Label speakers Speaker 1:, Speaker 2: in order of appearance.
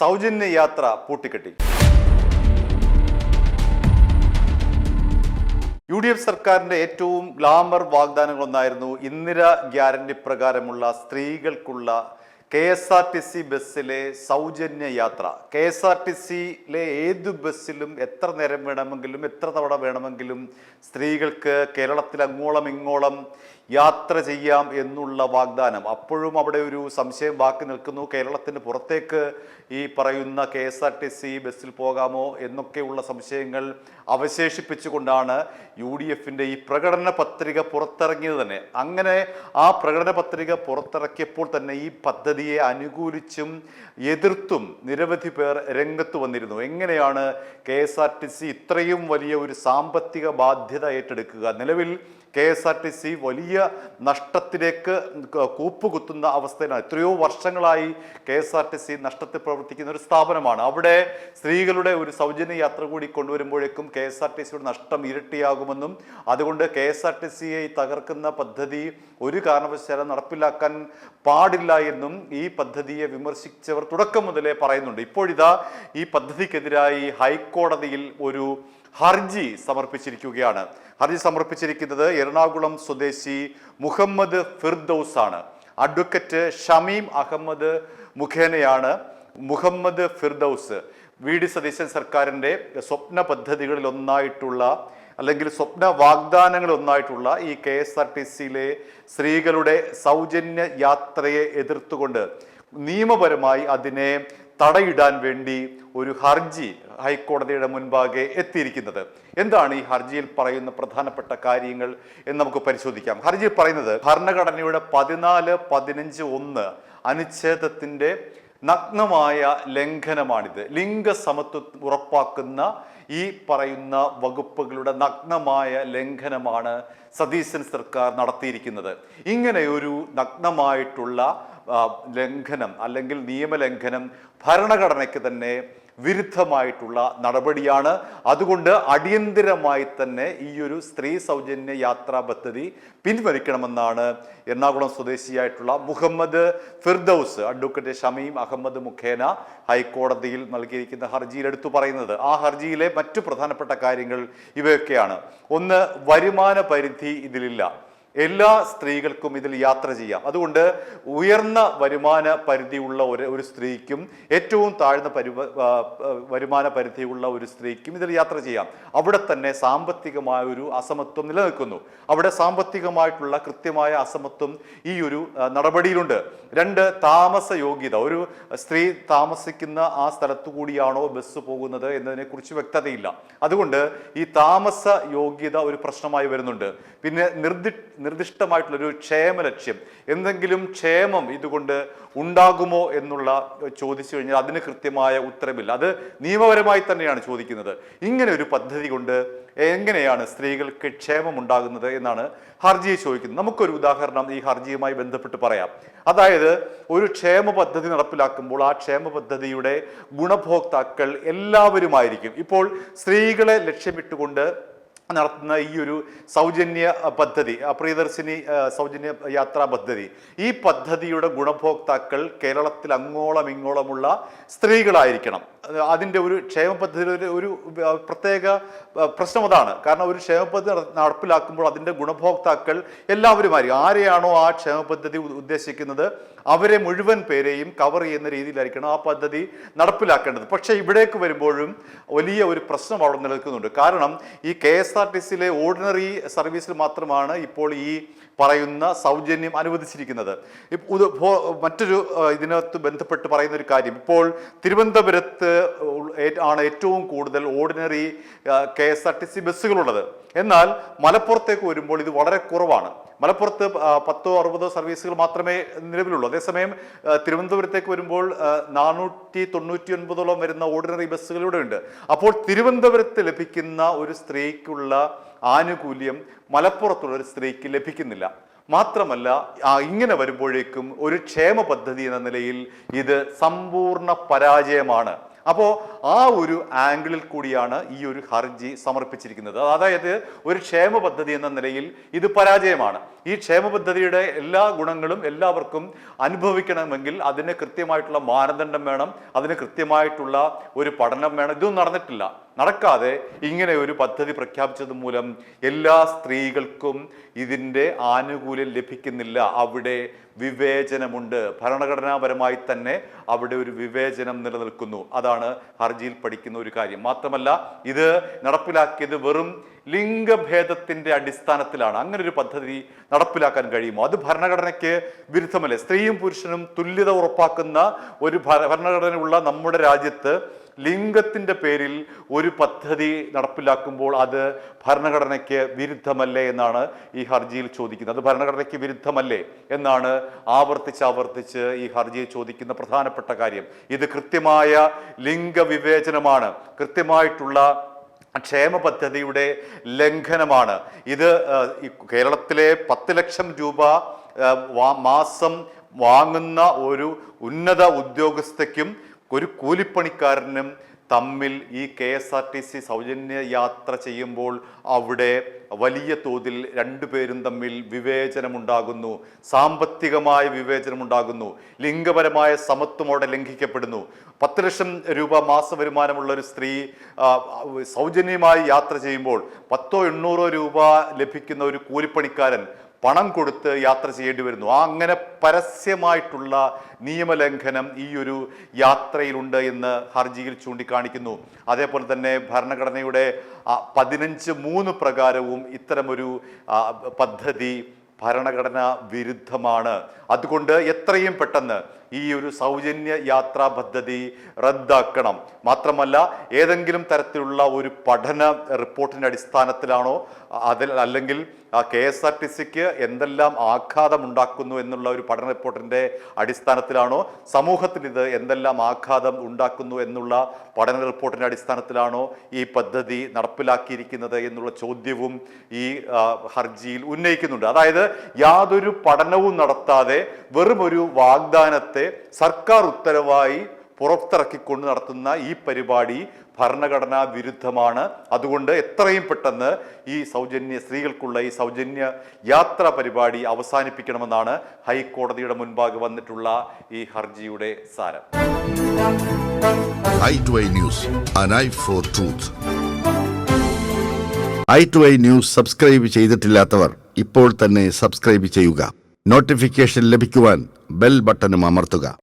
Speaker 1: സൗജന്യ യാത്ര പൂട്ടിക്കെട്ടി. UDF സർക്കാരിന്റെ ഏറ്റവും ഗ്ലാമർ വാഗ്ദാനങ്ങളൊന്നായിരുന്നു ഇന്ദിര ഗ്യാരണ്ടി പ്രകാരമുള്ള സ്ത്രീകൾക്കുള്ള KSRTC ബസ്സിലെ സൗജന്യ യാത്ര. KSRTCയിലെ ഏത് ബസ്സിലും എത്ര നേരം വേണമെങ്കിലും എത്ര തവണ വേണമെങ്കിലും സ്ത്രീകൾക്ക് കേരളത്തിൽ അങ്ങോളം ഇങ്ങോളം യാത്ര ചെയ്യാം എന്നുള്ള വാഗ്ദാനം. അപ്പോഴും അവിടെ ഒരു സംശയം ബാക്കി നിൽക്കുന്നു. കേരളത്തിന് പുറത്തേക്ക് ഈ പറയുന്ന KSRTC ബസ്സിൽ പോകാമോ എന്നൊക്കെയുള്ള സംശയങ്ങൾ അവശേഷിപ്പിച്ചുകൊണ്ടാണ് UDFന്റെ ഈ പ്രകടന പത്രിക പുറത്തിറങ്ങിയത് തന്നെ. അങ്ങനെ ആ പ്രകടന പത്രിക പുറത്തിറക്കിയപ്പോൾ തന്നെ ഈ പദ്ധതിയെ അനുകൂലിച്ചും എതിർത്തും നിരവധി പേർ രംഗത്ത് വന്നിരുന്നു. എങ്ങനെയാണ് KSRTC ഇത്രയും വലിയ ഒരു സാമ്പത്തിക ബാധ്യത ഏറ്റെടുക്കുക? നിലവിൽ KSRTC വലിയ നഷ്ടത്തിലേക്ക് കൂപ്പുകുത്തുന്ന അവസ്ഥയിലാണ്. എത്രയോ വർഷങ്ങളായി KSRTC നഷ്ടത്തിൽ പ്രവർത്തിക്കുന്ന ഒരു സ്ഥാപനമാണ്. അവിടെ സ്ത്രീകളുടെ ഒരു സൗജന്യ യാത്ര കൂടി കൊണ്ടുവരുമ്പോഴേക്കും KSRTCയുടെ നഷ്ടം ഇരട്ടിയാകുമെന്നും അതുകൊണ്ട് KSRTCയെ തകർക്കുന്ന പദ്ധതി ഒരു കാരണവശാലും നടപ്പിലാക്കാൻ പാടില്ല എന്നും ഈ പദ്ധതിയെ വിമർശിച്ചവർ തുടക്കം മുതലേ പറയുന്നുണ്ട്. ഇപ്പോഴിതാ ഈ പദ്ധതിക്കെതിരായി ഹൈക്കോടതിയിൽ ഒരു ഹർജി സമർപ്പിച്ചിരിക്കുകയാണ്. ഹർജി സമർപ്പിച്ചിരിക്കുന്നത് എറണാകുളം സ്വദേശി മുഹമ്മദ് ഫിർദൌസ് ആണ്. അഡ്വക്കേറ്റ് ഷമീം അഹമ്മദ് മുഖേനയാണ് മുഹമ്മദ് ഫിർദൌസ് VD സതീശൻ സർക്കാരിൻ്റെ സ്വപ്ന പദ്ധതികളിൽ ഒന്നായിട്ടുള്ള അല്ലെങ്കിൽ സ്വപ്ന വാഗ്ദാനങ്ങളിൽ ഒന്നായിട്ടുള്ള ഈ KSRTCയിലെ സ്ത്രീകളുടെ സൗജന്യ യാത്രയെ എതിർത്തുകൊണ്ട് നിയമപരമായി അതിനെ തടയിടാൻ വേണ്ടി ഒരു ഹർജി ഹൈക്കോടതിയുടെ മുൻപാകെ എത്തിയിരിക്കുന്നത്. എന്താണ് ഈ ഹർജിയിൽ പറയുന്ന പ്രധാനപ്പെട്ട കാര്യങ്ങൾ എന്ന് നമുക്ക് പരിശോധിക്കാം. ഹർജിയിൽ പറയുന്നത് ഭരണഘടനയുടെ 14, 15, 1 അനുച്ഛേദത്തിന്റെ നഗ്നമായ ലംഘനമാണിത്. ലിംഗസമത്വം ഉറപ്പാക്കുന്ന ഈ പറയുന്ന വകുപ്പുകളുടെ നഗ്നമായ ലംഘനമാണ് സതീശൻ സർക്കാർ നടത്തിയിരിക്കുന്നത്. ഇങ്ങനെയൊരു നഗ്നമായിട്ടുള്ള ലംഘനം അല്ലെങ്കിൽ നിയമലംഘനം ഭരണഘടനയ്ക്ക് തന്നെ വിരുദ്ധമായിട്ടുള്ള നടപടിയാണ്. അതുകൊണ്ട് അടിയന്തിരമായി തന്നെ ഈ ഒരു സ്ത്രീ സൗജന്യ യാത്രാ പദ്ധതി പിൻവലിക്കണമെന്നാണ് എറണാകുളം സ്വദേശിയായിട്ടുള്ള മുഹമ്മദ് ഫിർദൌസ് അഡ്വക്കേറ്റ് ഷമീം അഹമ്മദ് മുഖേന ഹൈക്കോടതിയിൽ നൽകിയിരിക്കുന്ന ഹർജിയിൽ എടുത്തു പറയുന്നത്. ആ ഹർജിയിലെ മറ്റു പ്രധാനപ്പെട്ട കാര്യങ്ങൾ ഇവയൊക്കെയാണ്. ഒന്ന്, വരുമാന പരിധി ഇതിലില്ല. എല്ലാ സ്ത്രീകൾക്കും ഇതിൽ യാത്ര ചെയ്യാം. അതുകൊണ്ട് ഉയർന്ന വരുമാന പരിധിയുള്ള ഒരു സ്ത്രീക്കും ഏറ്റവും താഴ്ന്ന വരുമാന പരിധിയുള്ള ഒരു സ്ത്രീക്കും ഇതിൽ യാത്ര ചെയ്യാം. അവിടെ തന്നെ സാമ്പത്തികമായ ഒരു അസമത്വം നിലനിൽക്കുന്നു. അവിടെ സാമ്പത്തികമായിട്ടുള്ള കൃത്യമായ അസമത്വം ഈ ഒരു നടപടിയിലുണ്ട്. 2, താമസ യോഗ്യത. ഒരു സ്ത്രീ താമസിക്കുന്ന ആ സ്ഥലത്തു കൂടിയാണോ ബസ് പോകുന്നത് എന്നതിനെ കുറിച്ച് വ്യക്തതയില്ല. അതുകൊണ്ട് ഈ താമസ യോഗ്യത ഒരു പ്രശ്നമായി വരുന്നുണ്ട്. പിന്നെ നിർദ്ദിഷ്ടമായിട്ടുള്ളൊരു ക്ഷേമ ലക്ഷ്യം, എന്തെങ്കിലും ക്ഷേമം ഇതുകൊണ്ട് ഉണ്ടാകുമോ എന്നുള്ള ചോദിച്ചു കഴിഞ്ഞാൽ അതിന് കൃത്യമായ ഉത്തരമില്ല. അത് നിയമപരമായി തന്നെയാണ് ചോദിക്കുന്നത്. ഇങ്ങനെ ഒരു പദ്ധതി കൊണ്ട് എങ്ങനെയാണ് സ്ത്രീകൾക്ക് ക്ഷേമം ഉണ്ടാകുന്നത് എന്നാണ് ഹർജിയെ ചോദിക്കുന്നത്. നമുക്കൊരു ഉദാഹരണം ഈ ഹർജിയുമായി ബന്ധപ്പെട്ട് പറയാം. അതായത് ഒരു ക്ഷേമ പദ്ധതി നടപ്പിലാക്കുമ്പോൾ ആ ക്ഷേമ പദ്ധതിയുടെ ഗുണഭോക്താക്കൾ എല്ലാവരുമായിരിക്കും. ഇപ്പോൾ സ്ത്രീകളെ ലക്ഷ്യമിട്ടുകൊണ്ട് നടത്തുന്ന ഈ ഒരു സൗജന്യ പദ്ധതി, പ്രിയദർശിനി സൗജന്യ യാത്രാ പദ്ധതി, ഈ പദ്ധതിയുടെ ഗുണഭോക്താക്കൾ കേരളത്തിൽ അങ്ങോളം ഇങ്ങോളമുള്ള സ്ത്രീകളായിരിക്കണം. അതിൻ്റെ ഒരു ക്ഷേമ പദ്ധതിയുടെ ഒരു പ്രത്യേക പ്രശ്നം അതാണ്. കാരണം ഒരു ക്ഷേമ പദ്ധതി നടപ്പിലാക്കുമ്പോൾ അതിൻ്റെ ഗുണഭോക്താക്കൾ എല്ലാവരുമായിരിക്കും. ആരെയാണോ ആ ക്ഷേമ പദ്ധതി ഉദ്ദേശിക്കുന്നത് അവരെ മുഴുവൻ പേരെയും കവർ ചെയ്യുന്ന രീതിയിലായിരിക്കണം ആ പദ്ധതി നടപ്പിലാക്കേണ്ടത്. പക്ഷേ ഇവിടേക്ക് വരുമ്പോഴും വലിയ ഒരു പ്രശ്നം അവിടെ നിലനിൽക്കുന്നുണ്ട്. കാരണം ഈ KSRTCയിലെ ഓർഡിനറി സർവീസിൽ മാത്രമാണ് ഇപ്പോൾ ഈ പറയുന്ന സൗജന്യം അനുവദിച്ചിരിക്കുന്നത്. മറ്റൊരു ഇതിനകത്ത് ബന്ധപ്പെട്ട് പറയുന്ന ഒരു കാര്യം, ഇപ്പോൾ തിരുവനന്തപുരത്ത് ആണ് ഏറ്റവും കൂടുതൽ ഓർഡിനറി KSRTC ബസ്സുകളുള്ളത്. എന്നാൽ മലപ്പുറത്തേക്ക് വരുമ്പോൾ ഇത് വളരെ കുറവാണ്. മലപ്പുറത്ത് 10 or 60 സർവീസുകൾ മാത്രമേ നിലവിലുള്ളൂ. അതേസമയം തിരുവനന്തപുരത്തേക്ക് വരുമ്പോൾ 499 വരുന്ന ഓർഡിനറി ബസ്സുകൾ ഇവിടെ ഉണ്ട്. അപ്പോൾ തിരുവനന്തപുരത്ത് ലഭിക്കുന്ന ഒരു സ്ത്രീക്കുള്ള ആനുകൂല്യം മലപ്പുറത്തുള്ള ഒരു സ്ത്രീക്ക് ലഭിക്കുന്നില്ല. മാത്രമല്ല ഇങ്ങനെ വരുമ്പോഴേക്കും ഒരു ക്ഷേമ പദ്ധതി എന്ന നിലയിൽ ഇത് സമ്പൂർണ്ണ പരാജയമാണ്. അപ്പോൾ ആ ഒരു ആംഗിളിൽ കൂടിയാണ് ഈ ഒരു ഹർജി സമർപ്പിച്ചിരിക്കുന്നത്. അതായത് ഒരു ക്ഷേമ പദ്ധതി എന്ന നിലയിൽ ഇത് പരാജയമാണ്. ഈ ക്ഷേമ പദ്ധതിയുടെ എല്ലാ ഗുണങ്ങളും എല്ലാവർക്കും അനുഭവിക്കണമെങ്കിൽ അതിന് കൃത്യമായിട്ടുള്ള മാനദണ്ഡം വേണം, അതിന് കൃത്യമായിട്ടുള്ള ഒരു പഠനം വേണം. ഇതൊന്നും നടക്കാതെ ഇങ്ങനെ ഒരു പദ്ധതി പ്രഖ്യാപിച്ചത് മൂലം എല്ലാ സ്ത്രീകൾക്കും ഇതിൻ്റെ ആനുകൂല്യം ലഭിക്കുന്നില്ല. അവിടെ വിവേചനമുണ്ട്. ഭരണഘടനാപരമായി തന്നെ അവിടെ ഒരു വിവേചനം നിലനിൽക്കുന്നു. അതാണ് ഹർജിയിൽ പഠിക്കുന്ന ഒരു കാര്യം. മാത്രമല്ല ഇത് നടപ്പിലാക്കിയത് വെറും ലിംഗഭേദത്തിന്റെ അടിസ്ഥാനത്തിലാണ്. അങ്ങനെ ഒരു പദ്ധതി നടപ്പിലാക്കാൻ കഴിയുമോ? അത് ഭരണഘടനയ്ക്ക് വിരുദ്ധമല്ലേ? സ്ത്രീയും പുരുഷനും തുല്യത ഉറപ്പാക്കുന്ന ഒരു ഭരണഘടനയുള്ള നമ്മുടെ രാജ്യത്ത് ലിംഗത്തിന്റെ പേരിൽ ഒരു പദ്ധതി നടപ്പിലാക്കുമ്പോൾ അത് ഭരണഘടനയ്ക്ക് വിരുദ്ധമല്ലേ എന്നാണ് ഈ ഹർജിയിൽ ചോദിക്കുന്നത്. അത് ഭരണഘടനയ്ക്ക് വിരുദ്ധമല്ലേ എന്നാണ് ആവർത്തിച്ച് ഈ ഹർജിയിൽ ചോദിക്കുന്ന പ്രധാനപ്പെട്ട കാര്യം. ഇത് കൃത്യമായ ലിംഗവിവേചനമാണ്, കൃത്യമായിട്ടുള്ള ക്ഷേമ പദ്ധതിയുടെ ലംഘനമാണ്. ഇത് കേരളത്തിലെ 10 ലക്ഷം രൂപ മാസം വാങ്ങുന്ന ഒരു ഉന്നത ഉദ്യോഗസ്ഥയ്ക്കും ഒരു കൂലിപ്പണിക്കാരനും തമ്മിൽ ഈ KSRTC സൗജന്യ യാത്ര ചെയ്യുമ്പോൾ അവിടെ വലിയ തോതിൽ രണ്ടുപേരും തമ്മിൽ വിവേചനമുണ്ടാകുന്നു, സാമ്പത്തികമായ വിവേചനമുണ്ടാകുന്നു, ലിംഗപരമായ സമത്വം അവിടെ ലംഘിക്കപ്പെടുന്നു. 10 ലക്ഷം രൂപ മാസ വരുമാനമുള്ള ഒരു സ്ത്രീ സൗജന്യമായി യാത്ര ചെയ്യുമ്പോൾ 100-800 രൂപ ലഭിക്കുന്ന ഒരു കൂലിപ്പണിക്കാരൻ പണം കൊടുത്ത് യാത്ര ചെയ്യേണ്ടി വരുന്നു. അങ്ങനെ പരസ്യമായിട്ടുള്ള നിയമലംഘനം ഈ ഒരു യാത്രയിലുണ്ട് എന്ന് ഹർജിയിൽ ചൂണ്ടിക്കാണിക്കുന്നു. അതേപോലെ തന്നെ ഭരണഘടനയുടെ 15(3) പ്രകാരവും ഇത്തരമൊരു പദ്ധതി ഭരണഘടനാ വിരുദ്ധമാണ്. അതുകൊണ്ട് എത്രയും പെട്ടെന്ന് ഈ ഒരു സൗജന്യ യാത്രാ പദ്ധതി റദ്ദാക്കണം. മാത്രമല്ല ഏതെങ്കിലും തരത്തിലുള്ള ഒരു പഠന റിപ്പോർട്ടിൻ്റെ അടിസ്ഥാനത്തിലാണോ അല്ലെങ്കിൽ KSRTCക്ക് എന്തെല്ലാം ആഘാതം ഉണ്ടാക്കുന്നു എന്നുള്ള ഒരു പഠന റിപ്പോർട്ടിൻ്റെ അടിസ്ഥാനത്തിലാണോ, സമൂഹത്തിൽ ഇത് എന്തെല്ലാം ആഘാതം ഉണ്ടാക്കുന്നു എന്നുള്ള പഠന റിപ്പോർട്ടിൻ്റെ അടിസ്ഥാനത്തിലാണോ ഈ പദ്ധതി നടപ്പിലാക്കിയിരിക്കുന്നത് എന്നുള്ള ചോദ്യവും ഈ ഹർജിയിൽ ഉന്നയിക്കുന്നുണ്ട്. അതായത് യാതൊരു പഠനവും നടത്താതെ വെറും ഒരു വാഗ്ദാനത്തെ സർക്കാർ ഉത്തരവായി പുറത്തിറക്കിക്കൊണ്ട് നടത്തുന്ന ഈ പരിപാടി ഭരണഘടനാ വിരുദ്ധമാണ്. അതുകൊണ്ട് എത്രയും പെട്ടെന്ന് ഈ സ്ത്രീകൾക്കുള്ള ഈ സൗജന്യ യാത്രാ പരിപാടി അവസാനിപ്പിക്കണമെന്നാണ് ഹൈക്കോടതിയുടെ മുൻപാകെ വന്നിട്ടുള്ള ഈ ഹർജിയുടെ സാരം.
Speaker 2: i2i News, an eye for truth. i2i News subscribe ചെയ്തിട്ടില്ലാത്തവർ ഇപ്പോൾ തന്നെ സബ്സ്ക്രൈബ് ചെയ്യുക. നോട്ടിഫിക്കേഷൻ ലഭിക്കുവാൻ ബെൽ ബട്ടണും അമർത്തുക.